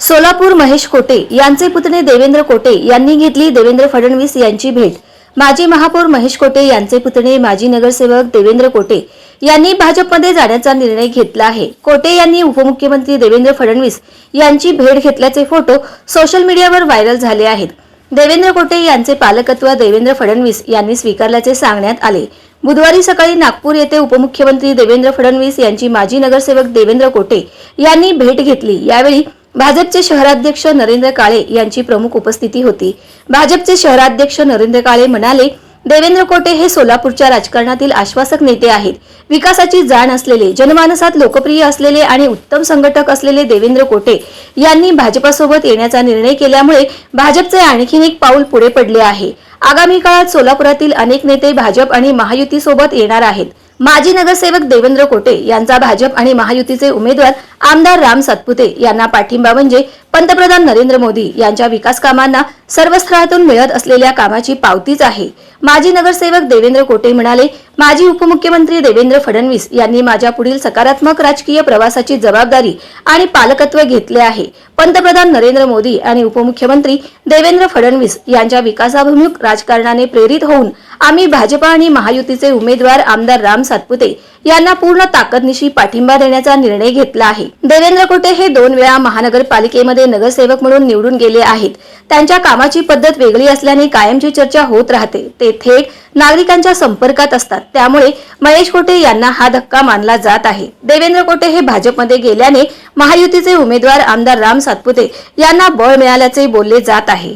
सोलापूर महेश कोटे यांचे पुतणे देवेंद्र कोटे यांनी घेतली देवेंद्र फडणवीस यांची भेट। माजी महापौर महेश कोटे यांचे पुतणे माजी नगरसेवक देवेंद्र कोटे यांनी भाजपमध्ये जाण्याचा निर्णय घेतला आहे। कोटे यांनी उपमुख्यमंत्री देवेंद्र फडणवीस यांची भेट घेतल्याचे फोटो सोशल मीडियावर व्हायरल झाले आहेत। देवेंद्र कोटे यांचे पालकत्व देवेंद्र फडणवीस यांनी स्वीकारल्याचे सांगण्यात आले। बुधवारी सकाळी नागपूर येथे उपमुख्यमंत्री देवेंद्र फडणवीस यांची माजी नगरसेवक देवेंद्र कोटे यांनी भेट घेतली। यावेळी भाजपचे शहराध्यक्ष नरेंद्र काळे यांची प्रमुख उपस्थिती होती। भाजपचे शहराध्यक्ष नरेंद्र काळे म्हणाले, देवेंद्र कोटे हे सोलापूरच्या राजकारणातील आश्वासक नेते आहेत। विकासाची जाण असलेले, जनमानसात लोकप्रिय असलेले आणि उत्तम संघटक असलेले देवेंद्र कोटे यांनी भाजपासोबत येण्याचा निर्णय केल्यामुळे भाजपचे आणखीन एक पाऊल पुढे पडले आहे। आगामी काळात सोलापुरातील अनेक नेते भाजप आणि महायुती सोबत येणार आहेत। माजी नगरसेवक देवेंद्र कोटे यांचा भाजप आणि महायुतीचे उमेदवार आमदार राम सातपुते यांना पाठिंबा म्हणजे पंतप्रधान नरेंद्र मोदी यांच्या विकास कामांना सर्व स्तरातून मिळत असलेल्या कामाची पावतीच आहे। माजी नगरसेवक देवेंद्र कोटे म्हणाले, माजी उपमुख्यमंत्री देवेंद्र फडणवीस यांनी माझ्या पुढील सकारात्मक राजकीय प्रवासाची जबाबदारी आणि पालकत्व घेतले आहे। पंतप्रधान नरेंद्र मोदी आणि उपमुख्यमंत्री देवेंद्र फडणवीस यांच्या विकासाभिमुख राजकारणाने प्रेरित होऊन आम्ही भाजप आणि महायुतीचे उमेदवार आमदार राम सातपुते यांना पूर्ण ताकदनिशी पाठिंबा देण्याचा निर्णय घेतला आहे। देवेंद्र कोटे हे 2 वेळा महानगरपालिकेमध्ये नगरसेवक म्हणून निवडून गेले आहेत। त्यांच्या कामाची पद्धत वेगळी असल्याने कायमची चर्चा होत राहते। ते थेट नागरिकांच्या संपर्कात असतात, त्यामुळे महेश कोटे यांना हा धक्का मानला जात आहे। देवेंद्र कोटे हे भाजपमध्ये गेल्याने महायुतीचे उमेदवार आमदार राम सातपुते यांना बळ मिळाल्याचे बोलले जात आहे।